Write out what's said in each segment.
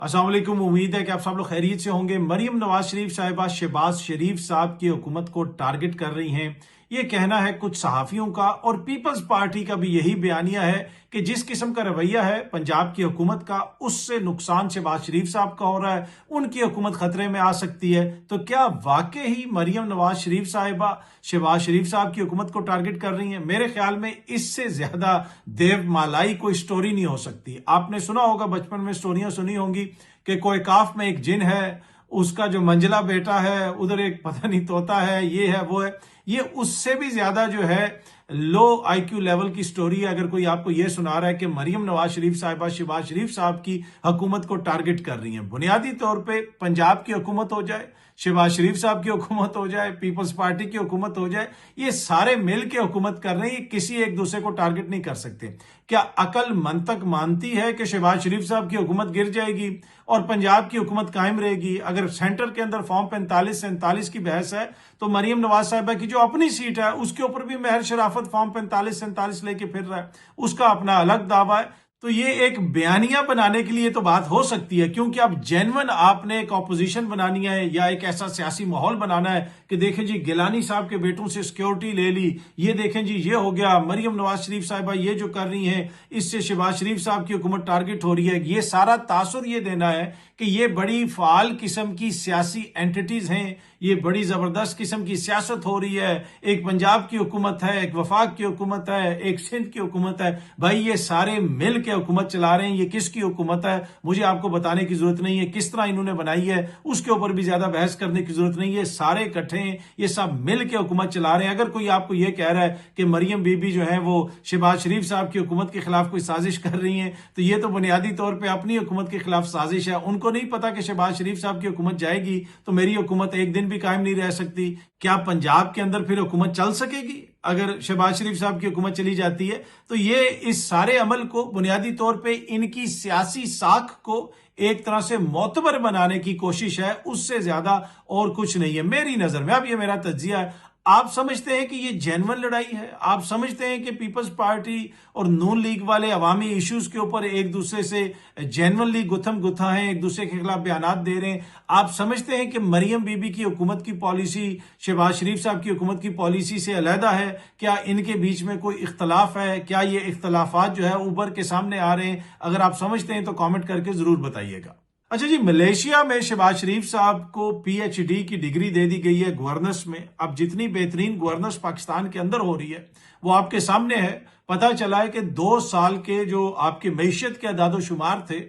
अस्सलाम वालेकुम। उम्मीद है कि आप सब लोग खैरियत से होंगे। मरियम नवाज शरीफ साहिबा शहबाज शरीफ साहब की हुकूमत को टारगेट कर रही हैं, ये कहना है कुछ सहाफियों का, और पीपल्स पार्टी का भी यही बयानिया है कि जिस किस्म का रवैया है पंजाब की हुकूमत का, उससे नुकसान शहबाज शरीफ साहब का हो रहा है, उनकी हुकूमत खतरे में आ सकती है। तो क्या वाकई ही मरियम नवाज शरीफ साहिबा शहबाज शरीफ साहब की हुकूमत को टारगेट कर रही हैं? मेरे ख्याल में इससे ज्यादा देवमालाई कोई स्टोरी नहीं हो सकती। आपने सुना होगा, बचपन में स्टोरियां सुनी होंगी कि कोई काफ में एक जिन है, उसका जो मंजला बेटा है, उधर एक पता नहीं तोता है, ये है वो है। ये उससे भी ज्यादा जो है लो आईक्यू लेवल की स्टोरी है। अगर कोई आपको ये सुना रहा है कि मरियम नवाज शरीफ साहिबा शहबाज शरीफ साहब की हुकूमत को टारगेट कर रही हैं, बुनियादी तौर पे पंजाब की हुकूमत हो जाए, शहबाज शरीफ साहब की हुकूमत हो जाए, पीपल्स पार्टी की हुकूमत हो जाए, ये सारे मिल के हुकूमत कर रहे हैं, ये किसी एक दूसरे को टारगेट नहीं कर सकते। क्या अकल मंतक मानती है कि शहबाज शरीफ साहब की हुकूमत गिर जाएगी और पंजाब की हुकूमत कायम रहेगी? अगर सेंटर के अंदर फॉर्म 45-47 की बहस है, तो मरियम नवाज साहिबा की जो अपनी सीट है उसके ऊपर भी महर शराफत फॉर्म 45-47 लेके फिर रहा है, उसका अपना अलग दावा है। तो ये एक बयानिया बनाने के लिए तो बात हो सकती है, क्योंकि अब जेन्युइन आपने एक ऑपोजिशन बनानी है या एक ऐसा सियासी माहौल बनाना है कि देखें जी गिलानी साहब के बेटों से सिक्योरिटी ले ली, ये देखें जी ये हो गया, मरियम नवाज शरीफ साहिबा ये जो कर रही हैं इससे शहबाज शरीफ साहब की हुकूमत टारगेट हो रही है। ये सारा तासुर ये देना है कि ये बड़ी फाल किस्म की सियासी एंटिटीज हैं, ये बड़ी जबरदस्त किस्म की सियासत हो रही है। एक पंजाब की हुकूमत है, एक वफाक की हुकूमत है, एक सिंध की हुकूमत है। भाई ये सारे मिल के हुकूमत चला रहे हैं। ये किसकी हुकूमत है मुझे आपको बताने की जरूरत नहीं है, किस तरह इन्होंने बनाई है उसके ऊपर भी ज्यादा बहस करने की जरूरत नहीं है। सारे इकट्ठे हैं, ये सब मिल के हुकूमत चला रहे हैं। अगर कोई आपको ये कह रहा है कि मरियम बीबी जो है वो शहबाज शरीफ साहब की हुकूमत के खिलाफ कोई साजिश कर रही है, तो ये तो बुनियादी तौर पर अपनी हुकूमत के खिलाफ साजिश है। उनको नहीं पता कि शहबाज शरीफ साहब की हुकूमत जाएगी तो मेरी हुकूमत एक दिन भी कायम नहीं रह सकती। क्या पंजाब के अंदर फिर हुकूमत चल सकेगी अगर शहबाज शरीफ साहब की हुकूमत चली जाती है? तो ये इस सारे अमल को बुनियादी तौर पे इनकी सियासी साख को एक तरह से मोतबर बनाने की कोशिश है, उससे ज्यादा और कुछ नहीं है मेरी नजर में। अब ये मेरा तज्जिया है। आप समझते हैं कि ये जेन्युइन लड़ाई है? आप समझते हैं कि पीपल्स पार्टी और नून लीग वाले अवामी इश्यूज के ऊपर एक दूसरे से जेन्युइनली गुथम गुथा हैं, एक दूसरे के खिलाफ बयानात दे रहे हैं? आप समझते हैं कि मरियम बीबी की हुकूमत की पॉलिसी शहबाज शरीफ साहब की हुकूमत की पॉलिसी से अलहदा है? क्या इनके बीच में कोई इख्तलाफ है? क्या ये इख्तलाफात जो है उभर के सामने आ रहे हैं? अगर आप समझते हैं तो कॉमेंट करके जरूर बताइएगा। अच्छा जी, मलेशिया में शहबाज शरीफ साहब को पीएचडी की डिग्री दे दी गई है गवर्नेंस में। अब जितनी बेहतरीन गवर्नेंस पाकिस्तान के अंदर हो रही है वो आपके सामने है। पता चला है कि 2 साल के जो आपके मईशत के अदाद-ओ-शुमार थे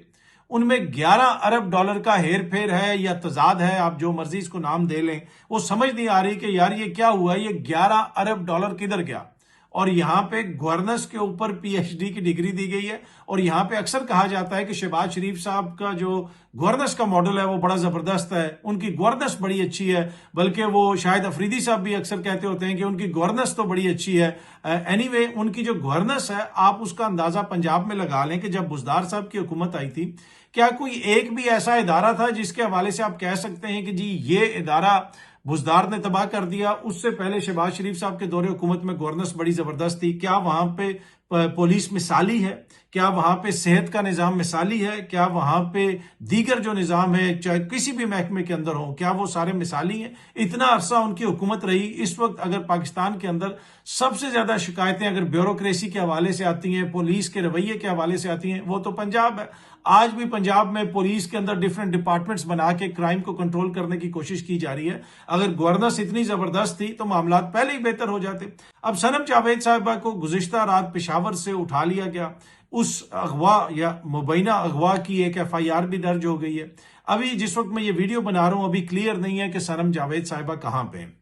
उनमें 11 अरब डॉलर का हेर फेर है या तजाद है, आप जो मर्जी इसको नाम दे लें। वो समझ नहीं आ रही कि यार ये क्या हुआ, ये 11 अरब डॉलर किधर गया। और यहाँ पे गवर्नेंस के ऊपर पीएचडी की डिग्री दी गई है। और यहाँ पे अक्सर कहा जाता है कि शहबाज शरीफ साहब का जो गवर्नेंस का मॉडल है वो बड़ा जबरदस्त है, उनकी गवर्नेंस बड़ी अच्छी है। बल्कि वो शायद अफरीदी साहब भी अक्सर कहते होते हैं कि उनकी गवर्नेंस तो बड़ी अच्छी है। एनीवे उनकी जो गवर्नेंस है आप उसका अंदाजा पंजाब में लगा लें कि जब बुजदार साहब की हुकूमत आई थी, क्या कोई एक भी ऐसा इदारा था जिसके हवाले से आप कह सकते हैं कि जी ये इदारा बुजदार ने तबाह कर दिया? उससे पहले शहबाज शरीफ साहब के दौरे हुकूमत में गवर्नेंस बड़ी जबरदस्त थी। क्या वहां पे पुलिस मिसाली है? क्या वहां पे सेहत का निजाम मिसाली है? क्या वहां पे दीगर जो निजाम है चाहे किसी भी महकमे के अंदर हो, क्या वो सारे मिसाली हैं? इतना अरसा उनकी हुकूमत रही। इस वक्त अगर पाकिस्तान के अंदर सबसे ज्यादा शिकायतें अगर ब्यूरोक्रेसी के हवाले से आती हैं, पुलिस के रवैये के हवाले से आती हैं, वो तो पंजाब है। आज भी पंजाब में पुलिस के अंदर डिफरेंट डिपार्टमेंट्स बना के क्राइम को कंट्रोल करने की कोशिश की जा रही है। अगर गवर्नेंस इतनी जबरदस्त थी तो मामला पहले ही बेहतर हो जाते। अब सनम जावेद साहिबा को गुज़िश्ता रात पेशावर से उठा लिया गया। उस अगवा या मुबैना अगवा की एक एफआईआर भी दर्ज हो गई है। अभी जिस वक्त मैं ये वीडियो बना रहा हूं अभी क्लियर नहीं है कि सनम जावेद साहिबा कहां पे हैं,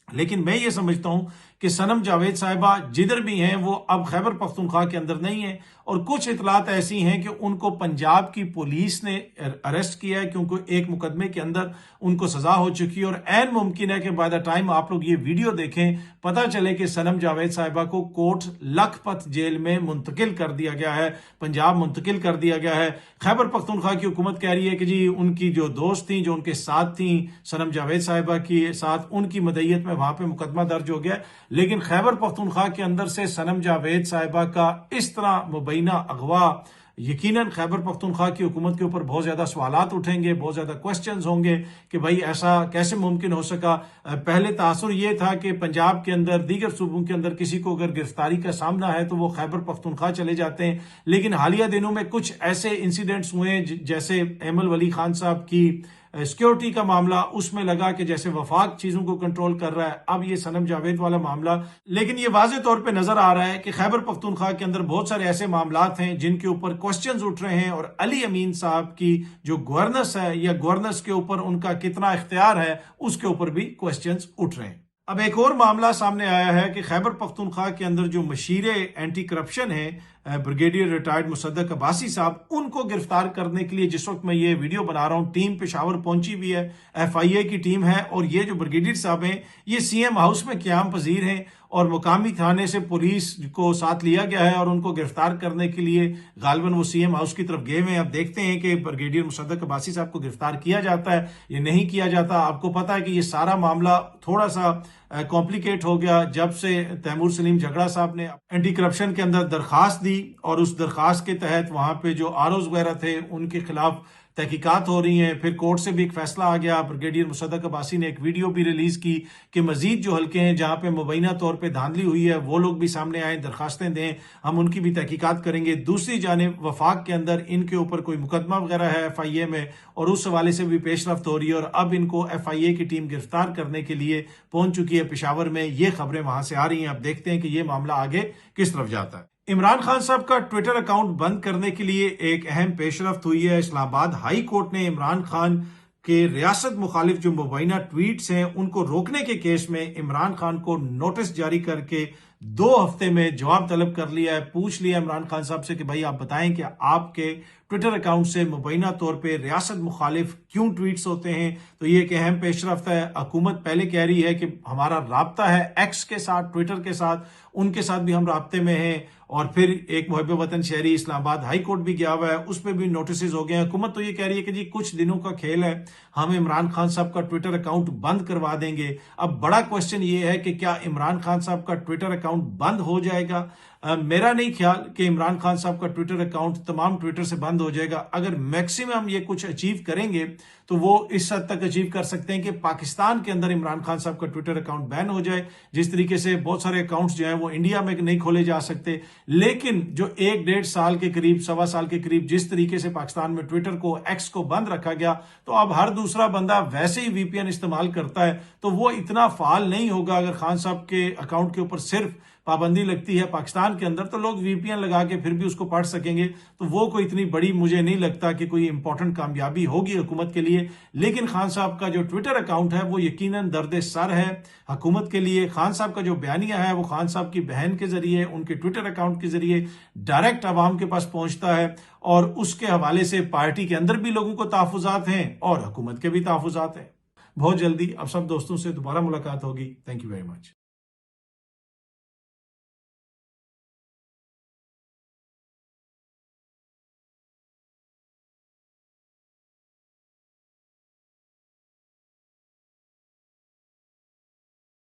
लेकिन मैं ये समझता हूं कि सनम जावेद साहिबा जिधर भी हैं वो अब खैबर पख्तूनख्वा के अंदर नहीं है। और कुछ इतलात ऐसी हैं कि उनको पंजाब की पुलिस ने अरेस्ट किया है, क्योंकि एक मुकदमे के अंदर उनको सजा हो चुकी है। और ऐन मुमकिन है कि बाय द टाइम आप लोग ये वीडियो देखें पता चले कि सनम जावेद साहिबा को कोट लखपत जेल में मुंतकिल कर दिया गया है, पंजाब मुंतकिल कर दिया गया है। खैबर पख्तूनख्वा की हुकूमत कह रही है कि जी उनकी जो दोस्त थी, जो उनके साथ थी सनम जावेद साहिबा के साथ, उनकी मदईयत में वहां पे मुकदमा दर्ज हो गया। लेकिन खैबर पख्तूनख्वा के अंदर से सनम जावेद साहिबा का इस तरह मुबैना अगवा यकीनन खैबर पख्तूनख्वा की हुकूमत के ऊपर बहुत ज़्यादा सवालात उठेंगे, बहुत ज़्यादा क्वेश्चंस होंगे कि भाई ऐसा कैसे मुमकिन हो सका। पहले तासुर ये था कि पंजाब के अंदर, दीगर सूबों के अंदर किसी को अगर गिरफ्तारी का सामना है तो वो खैबर पख्तूनख्वा चले जाते हैं, लेकिन हालिया दिनों में कुछ ऐसे इंसिडेंट्स हुए जैसे एमल वली खान साहब की सिक्योरिटी का मामला, उसमें लगा कि जैसे वफाक चीजों को कंट्रोल कर रहा है। अब ये सनम जावेद वाला मामला, लेकिन ये वाज़ेह तौर पे नजर आ रहा है कि खैबर पख्तूनख्वा के अंदर बहुत सारे ऐसे मामलात हैं जिनके ऊपर क्वेश्चंस उठ रहे हैं, और अली अमीन साहब की जो गवर्नेंस है या गवर्नेंस के ऊपर उनका कितना इख्तियार है, उसके ऊपर भी क्वेश्चंस उठ रहे हैं। अब एक और मामला सामने आया है कि खैबर पख्तूनख्वा के अंदर जो मशीर एंटी करप्शन है, ब्रिगेडियर रिटायर्ड मुसद्दक अब्बासी साहब, उनको गिरफ्तार करने के लिए जिस वक्त मैं ये वीडियो बना रहा हूँ, टीम पेशावर पहुंची भी है, FIA की टीम है, और ये जो ब्रिगेडियर साहब हैं ये CM हाउस में क़याम पजीर हैं, और मुकामी थाने से पुलिस को साथ लिया गया है और उनको गिरफ्तार करने के लिए गालिबन वो CM हाउस की तरफ गए हुए हैं। अब देखते हैं कि ब्रिगेडियर मुसद्दक अब्बासी साहब को गिरफ्तार किया जाता है या नहीं किया जाता। आपको पता है कि ये सारा मामला थोड़ा सा कॉम्प्लिकेट हो गया जब से तैमूर सलीम झगड़ा साहब ने एंटी करप्शन के अंदर दरखास्त दी, और उस दरखास्त के तहत वहां पे जो ROs वगैरह थे उनके खिलाफ तहकीकात हो रही हैं। फिर कोर्ट से भी एक फैसला आ गया। ब्रिगेडियर मुसद्दक अब्बासी ने एक वीडियो भी रिलीज की कि मजीद जो हल्के हैं जहां पे मुबैना तौर पे धांधली हुई है वो लोग भी सामने आए, दरखास्तें दें, हम उनकी भी तहकीकात करेंगे। दूसरी जानिब वफाक के अंदर इनके ऊपर कोई मुकदमा वगैरह है FIA में, और उस हवाले से भी पेशरफ्त हो रही है, और अब इनको FIA की टीम गिरफ्तार करने के लिए पहुंच चुकी है पेशावर में। ये खबरें वहां से आ रही हैं। अब देखते हैं कि ये मामला आगे किस तरफ जाता है। इमरान खान साहब का ट्विटर अकाउंट बंद करने के लिए एक अहम पेशरफ्त हुई है। इस्लामाबाद हाई कोर्ट ने इमरान खान के रियासत मुखालिफ जो मुबैना ट्वीट्स हैं उनको रोकने के केस में इमरान खान को नोटिस जारी करके 2 हफ्ते में जवाब तलब कर लिया है। पूछ लिया इमरान खान साहब से कि भाई आप बताएं कि आपके ट्विटर अकाउंट से मुबैना तौर पे रियासत मुखालिफ क्यों ट्वीट्स होते हैं। तो ये एक अहम पेशरफ्त है। हुकूमत पहले कह रही है कि हमारा राब्ता है X के साथ, ट्विटर के साथ, उनके साथ भी हम राब्ते में हैं, और फिर एक मुहब्बे वतन शहरी इस्लामाबाद हाई कोर्ट भी गया हुआ है, उस पर भी नोटिस हो गए हैं। हुकूमत तो ये कह रही है कि जी कुछ दिनों का खेल है, हम इमरान खान साहब का ट्विटर अकाउंट बंद करवा देंगे। अब बड़ा क्वेश्चन ये है कि क्या इमरान खान साहब का ट्विटर अकाउंट बंद हो जाएगा? मेरा नहीं ख्याल कि इमरान खान साहब का ट्विटर अकाउंट तमाम ट्विटर से बंद हो जाएगा। अगर मैक्सिमम ये कुछ अचीव करेंगे तो वो इस हद तक अचीव कर सकते हैं कि पाकिस्तान के अंदर इमरान खान साहब का ट्विटर अकाउंट बैन हो जाए। जिस तरीके से बहुत सारे अकाउंट्स जो हैं वो इंडिया में नहीं खोले जा सकते, लेकिन जो 1-1.5 साल के करीब, 1.25 साल के करीब जिस तरीके से पाकिस्तान में ट्विटर को, X को बंद रखा गया, तो अब हर दूसरा बंदा वैसे ही VPN इस्तेमाल करता है, तो वो इतना फाल नहीं होगा। अगर खान साहब के अकाउंट के ऊपर सिर्फ पाबंदी लगती है पाकिस्तान के अंदर, तो लोग VPN लगा के फिर भी उसको पढ़ सकेंगे। तो वो कोई इतनी बड़ी मुझे नहीं लगता कि कोई इंपॉर्टेंट कामयाबी होगी हुकूमत के लिए। लेकिन खान साहब का जो ट्विटर अकाउंट है वो यकीनन दर्द सर है हुकूमत के लिए। खान साहब का जो बयानिया है वो खान साहब की बहन के जरिए, उनके ट्विटर अकाउंट के जरिए डायरेक्ट आवाम के पास पहुंचता है, और उसके हवाले से पार्टी के अंदर भी लोगों को तहफुजात हैं और हुकूमत के भी तहफुजात हैं। बहुत जल्दी अब सब दोस्तों से दोबारा मुलाकात होगी। Thank you very much.